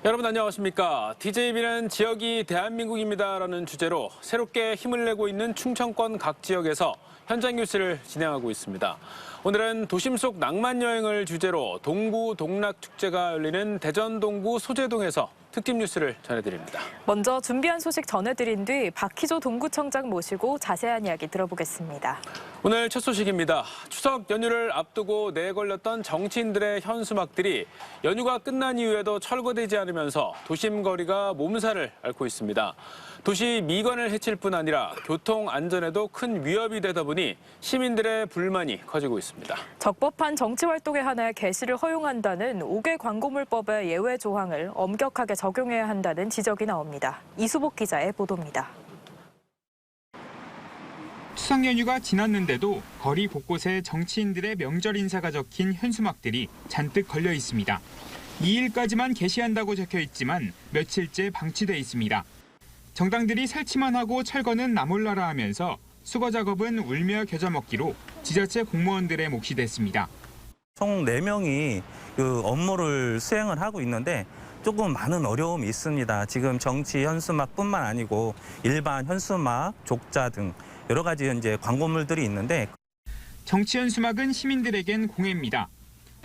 여러분 안녕하십니까? TJB는 지역이 대한민국입니다라는 주제로 새롭게 힘을 내고 있는 충청권 각 지역에서 현장 뉴스를 진행하고 있습니다. 오늘은 도심 속 낭만 여행을 주제로 동구 동락축제가 열리는 대전 동구 소재동에서 특집 뉴스를 전해드립니다. 먼저 준비한 소식 전해드린 뒤 박희조 동구청장 모시고 자세한 이야기 들어보겠습니다. 오늘 첫 소식입니다. 추석 연휴를 앞두고 내걸렸던 정치인들의 현수막들이 연휴가 끝난 이후에도 철거되지 않으면서 도심 거리가 몸살을 앓고 있습니다. 도시 미관을 해칠 뿐 아니라 교통 안전에도 큰 위협이 되다 보니 시민들의 불만이 커지고 있습니다. 적법한 정치 활동에 한해 게시를 허용한다는 5개 광고물법의 예외 조항을 엄격하게 적용해야 한다는 지적이 나옵니다. 이수복 기자의 보도입니다. 추석 연휴가 지났는데도 거리 곳곳에 정치인들의 명절 인사가 적힌 현수막들이 잔뜩 걸려 있습니다. 2일까지만 게시한다고 적혀 있지만 며칠째 방치돼 있습니다. 정당들이 설치만 하고 철거는 나몰라라 하면서 수거 작업은 울며 겨자 먹기로 지자체 공무원들의 몫이 됐습니다. 총 4명이 그 업무를 수행을 하고 있는데 조금 많은 어려움이 있습니다. 지금 정치 현수막뿐만 아니고 일반 현수막, 족자 등 여러 가지 이제 광고물들이 있는데 정치 현수막은 시민들에겐 공해입니다.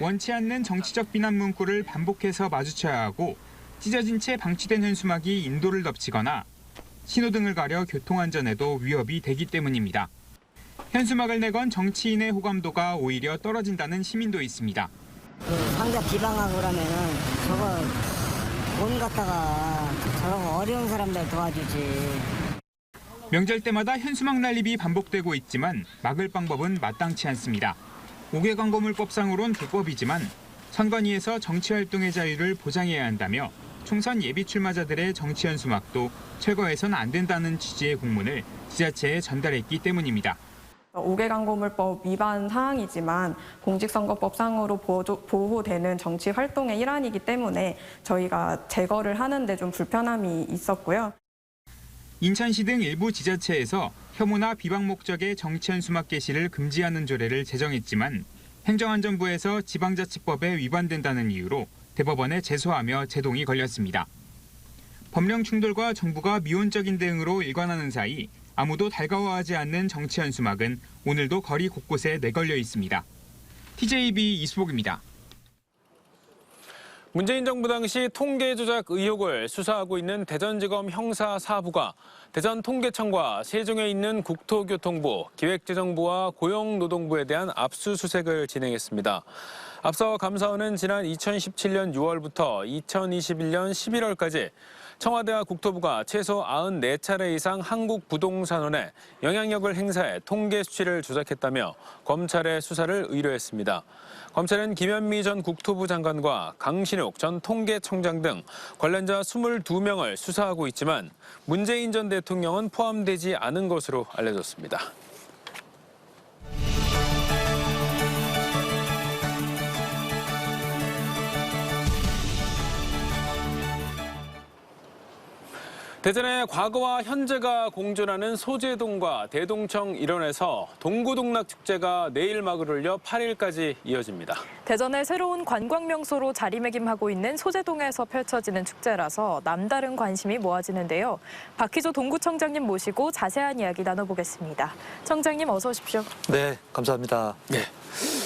원치 않는 정치적 비난 문구를 반복해서 마주쳐야 하고 찢어진 채 방치된 현수막이 인도를 덮치거나 신호등을 가려 교통안전에도 위협이 되기 때문입니다. 현수막을 내건 정치인의 호감도가 오히려 떨어진다는 시민도 있습니다. 상자 비방하고 그러면은 저거 돈 갖다가 저런 어려운 사람들 도와주지. 명절 때마다 현수막 난립이 반복되고 있지만 막을 방법은 마땅치 않습니다. 5개 광고물법상으론 불법이지만 선관위에서 정치활동의 자유를 보장해야 한다며 총선 예비 출마자들의 정치 현수막도 철거해서는 안 된다는 취지의 공문을 지자체에 전달했기 때문입니다. 5개 광고물법 위반 사항이지만 공직선거법상으로 보호되는 정치 활동의 일환이기 때문에 저희가 제거를 하는데 좀 불편함이 있었고요. 인천시 등 일부 지자체에서 혐오나 비방 목적의 정치 현수막 게시를 금지하는 조례를 제정했지만 행정안전부에서 지방자치법에 위반된다는 이유로 대법원에 제소하며 제동이 걸렸습니다. 법령 충돌과 정부가 미온적인 대응으로 일관하는 사이 아무도 달가워하지 않는 정치 현수막은 오늘도 거리 곳곳에 내걸려 있습니다. TJB 이수복입니다. 문재인 정부 당시 통계 조작 의혹을 수사하고 있는 대전지검 형사 4부가 대전통계청과 세종에 있는 국토교통부, 기획재정부와 고용노동부에 대한 압수수색을 진행했습니다. 앞서 감사원은 지난 2017년 6월부터 2021년 11월까지 청와대와 국토부가 최소 94차례 이상 한국부동산원에 영향력을 행사해 통계 수치를 조작했다며 검찰에 수사를 의뢰했습니다. 검찰은 김현미 전 국토부 장관과 강신욱 전 통계청장 등 관련자 22명을 수사하고 있지만 문재인 전 대통령은 포함되지 않은 것으로 알려졌습니다. 대전의 과거와 현재가 공존하는 소재동과 대동청 일원에서 동구동락축제가 내일 막을 올려 8일까지 이어집니다. 대전의 새로운 관광명소로 자리매김하고 있는 소재동에서 펼쳐지는 축제라서 남다른 관심이 모아지는데요. 박희조 동구청장님 모시고 자세한 이야기 나눠보겠습니다. 청장님 어서 오십시오. 네, 감사합니다. 네.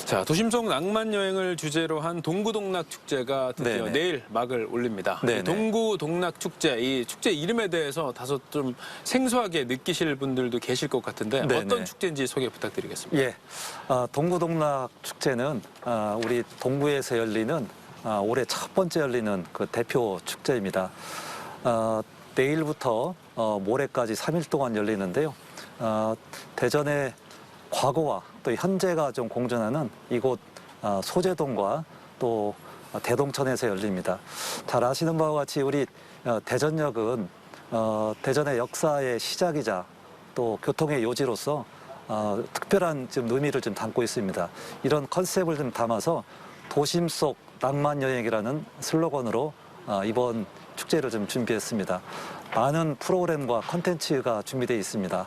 자, 도심 속 낭만 여행을 주제로 한 동구동락축제가 드디어 네네. 내일 막을 올립니다. 네네. 동구동락축제, 이 축제 이름에 대해서 다소 좀 생소하게 느끼실 분들도 계실 것 같은데 네네. 어떤 축제인지 소개 부탁드리겠습니다. 예, 동구동락축제는 우리 동구에서 열리는 올해 첫 번째 열리는 그 대표 축제입니다. 내일부터 모레까지 3일 동안 열리는데요. 대전의 과거와 또 현재가 좀 공존하는 이곳 소재동과 또 대동천에서 열립니다. 잘 아시는 바와 같이 우리 대전역은 대전의 역사의 시작이자 또 교통의 요지로서 특별한 좀 의미를 좀 담고 있습니다. 이런 컨셉을 좀 담아서 도심 속 낭만 여행이라는 슬로건으로 이번 축제를 좀 준비했습니다. 많은 프로그램과 콘텐츠가 준비되어 있습니다.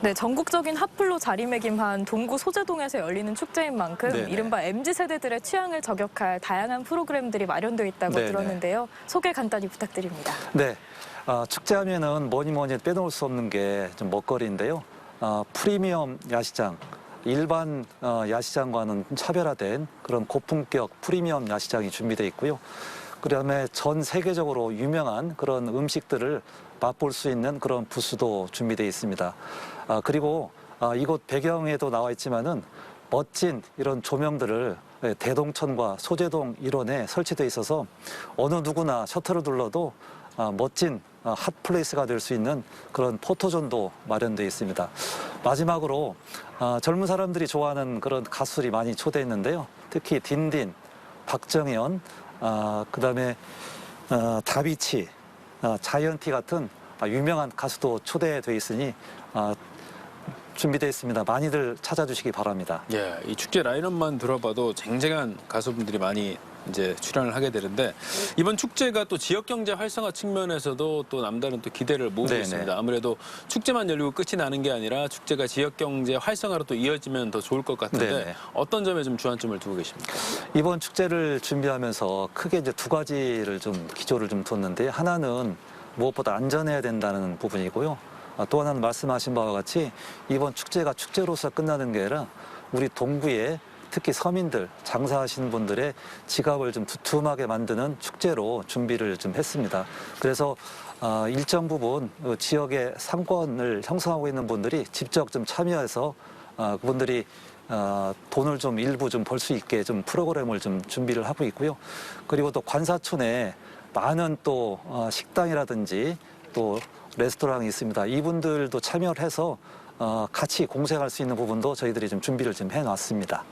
네, 전국적인 핫플로 자리매김한 동구 소재동에서 열리는 축제인 만큼 네네. 이른바 MZ세대들의 취향을 저격할 다양한 프로그램들이 마련되어 있다고 네네. 들었는데요. 소개 간단히 부탁드립니다. 네, 축제하면은 뭐니 빼놓을 수 없는 게 좀 먹거리인데요. 프리미엄 야시장, 일반 야시장과는 차별화된 그런 고품격 프리미엄 야시장이 준비되어 있고요. 그다음에 전 세계적으로 유명한 그런 음식들을 맛볼 수 있는 그런 부스도 준비되어 있습니다. 그리고 이곳 배경에도 나와 있지만은 멋진 이런 조명들을 대동천과 소재동 일원에 설치되어 있어서 어느 누구나 셔터를 둘러도 멋진 핫플레이스가 될 수 있는 그런 포토존도 마련되어 있습니다. 마지막으로 젊은 사람들이 좋아하는 그런 가수들이 많이 초대했는데요. 특히 딘딘, 박정현, 그다음에 다비치, 자이언티 같은 유명한 가수도 초대되어 있으니 준비되어 있습니다. 많이들 찾아주시기 바랍니다. 예, 이 축제 라인업만 들어봐도 쟁쟁한 가수분들이 많이 이제 출연을 하게 되는데 이번 축제가 또 지역 경제 활성화 측면에서도 또 남다른 또 기대를 모으고 네네. 있습니다. 아무래도 축제만 열리고 끝이 나는 게 아니라 축제가 지역 경제 활성화로 또 이어지면 더 좋을 것 같은데 네네. 어떤 점에 좀 주안점을 두고 계십니까? 이번 축제를 준비하면서 크게 이제 두 가지를 좀 기조를 좀 뒀는데 하나는 무엇보다 안전해야 된다는 부분이고요. 또 하나는 말씀하신 바와 같이 이번 축제가 축제로서 끝나는 게 아니라 우리 동구에 특히 서민들, 장사하시는 분들의 지갑을 좀 두툼하게 만드는 축제로 준비를 좀 했습니다. 그래서 일정 부분 지역의 상권을 형성하고 있는 분들이 직접 좀 참여해서 그분들이 돈을 좀 일부 좀 벌 수 있게 좀 프로그램을 좀 준비를 하고 있고요. 그리고 또 관사촌에 많은 또 식당이라든지 또 레스토랑이 있습니다. 이분들도 참여를 해서 같이 공생할 수 있는 부분도 저희들이 좀 준비를 좀 해놨습니다.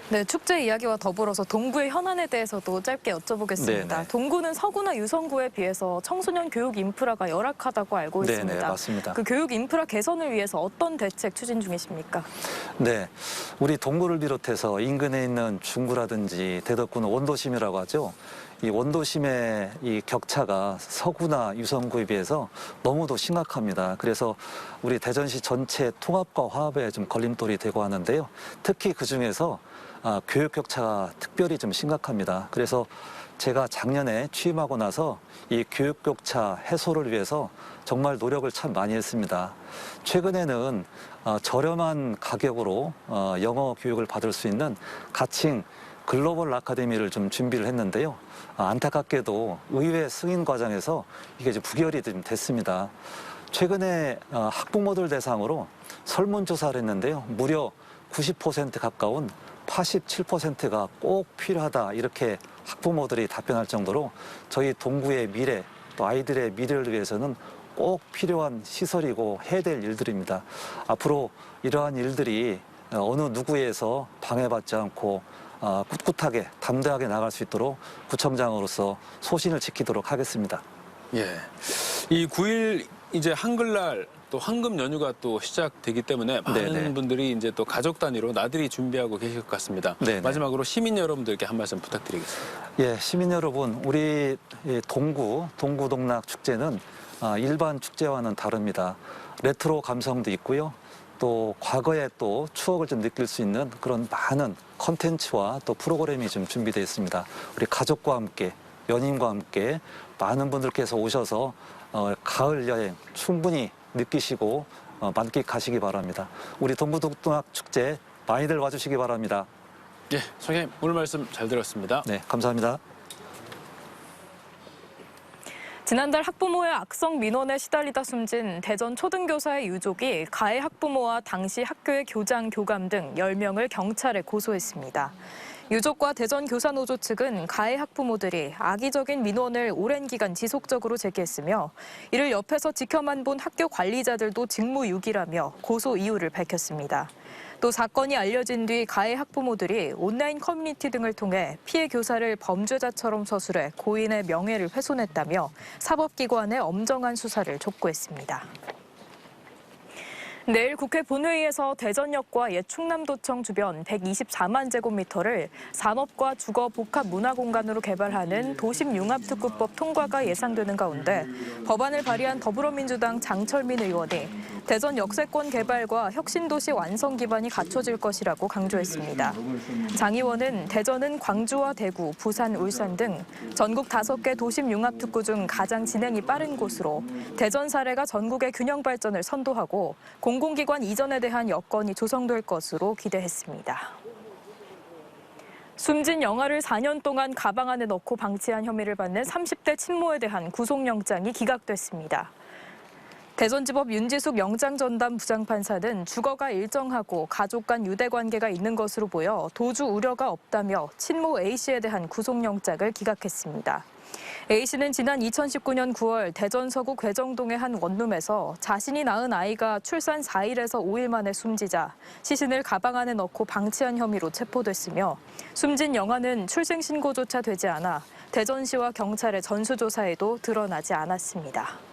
네, 축제 이야기와 더불어서 동구의 현안에 대해서도 짧게 여쭤보겠습니다. 네네. 동구는 서구나 유성구에 비해서 청소년 교육 인프라가 열악하다고 알고 네네, 있습니다. 맞습니다. 그 교육 인프라 개선을 위해서 어떤 대책 추진 중이십니까? 네, 우리 동구를 비롯해서 인근에 있는 중구라든지 대덕구는 원도심이라고 하죠. 이 원도심의 이 격차가 서구나 유성구에 비해서 너무도 심각합니다. 그래서 우리 대전시 전체 통합과 화합에 좀 걸림돌이 되고 하는데요. 특히 그 중에서 교육 격차가 특별히 좀 심각합니다. 그래서 제가 작년에 취임하고 나서 이 교육 격차 해소를 위해서 정말 노력을 참 많이 했습니다. 최근에는 저렴한 가격으로 영어 교육을 받을 수 있는 가칭 글로벌 아카데미를 좀 준비를 했는데요. 안타깝게도 의회 승인 과정에서 이게 좀 부결이 좀 됐습니다. 최근에 학부모들 대상으로 설문조사를 했는데요. 무려 90% 가까운 87%가 꼭 필요하다 이렇게 학부모들이 답변할 정도로 저희 동구의 미래 또 아이들의 미래를 위해서는 꼭 필요한 시설이고 해야 될 일들입니다. 앞으로 이러한 일들이 어느 누구에서 방해받지 않고 꿋꿋하게 담대하게 나갈 수 있도록 구청장으로서 소신을 지키도록 하겠습니다. 예, 이 9일 이제 한글날 또 황금 연휴가 또 시작되기 때문에 많은 네네. 분들이 이제 또 가족 단위로 나들이 준비하고 계실 것 같습니다. 네네. 마지막으로 시민 여러분들께 한 말씀 부탁드리겠습니다. 예, 시민 여러분, 우리 동구동락 축제는 일반 축제와는 다릅니다. 레트로 감성도 있고요. 또 과거의 또 추억을 좀 느낄 수 있는 그런 많은 컨텐츠와 또 프로그램이 좀 준비되어 있습니다. 우리 가족과 함께, 연인과 함께 많은 분들께서 오셔서 가을 여행 충분히 느끼시고 만끽하시기 바랍니다. 우리 동구동락 축제 많이들 와주시기 바랍니다. 예, 총장님 오늘 말씀 잘 들었습니다. 네, 감사합니다. 지난달 학부모의 악성 민원에 시달리다 숨진 대전 초등교사의 유족이 가해 학부모와 당시 학교의 교장, 교감 등 10명을 경찰에 고소했습니다. 유족과 대전 교사노조 측은 가해 학부모들이 악의적인 민원을 오랜 기간 지속적으로 제기했으며 이를 옆에서 지켜만 본 학교 관리자들도 직무유기라며 고소 이유를 밝혔습니다. 또 사건이 알려진 뒤 가해 학부모들이 온라인 커뮤니티 등을 통해 피해 교사를 범죄자처럼 서술해 고인의 명예를 훼손했다며 사법기관에 엄정한 수사를 촉구했습니다. 내일 국회 본회의에서 대전역과 옛 충남도청 주변 124만 제곱미터를 산업과 주거 복합 문화공간으로 개발하는 도심융합특구법 통과가 예상되는 가운데 법안을 발의한 더불어민주당 장철민 의원이 대전 역세권 개발과 혁신도시 완성 기반이 갖춰질 것이라고 강조했습니다. 장 의원은 대전은 광주와 대구, 부산, 울산 등 전국 5개 도심 융합특구 중 가장 진행이 빠른 곳으로 대전 사례가 전국의 균형 발전을 선도하고 공공기관 이전에 대한 여건이 조성될 것으로 기대했습니다. 숨진 영아를 4년 동안 가방 안에 넣고 방치한 혐의를 받는 30대 친모에 대한 구속영장이 기각됐습니다. 대전지법 윤지숙 영장전담 부장판사는 주거가 일정하고 가족 간 유대관계가 있는 것으로 보여 도주 우려가 없다며 친모 A씨에 대한 구속영장을 기각했습니다. A씨는 지난 2019년 9월 대전 서구 괴정동의 한 원룸에서 자신이 낳은 아이가 출산 4일에서 5일 만에 숨지자 시신을 가방 안에 넣고 방치한 혐의로 체포됐으며 숨진 영아는 출생 신고조차 되지 않아 대전시와 경찰의 전수조사에도 드러나지 않았습니다.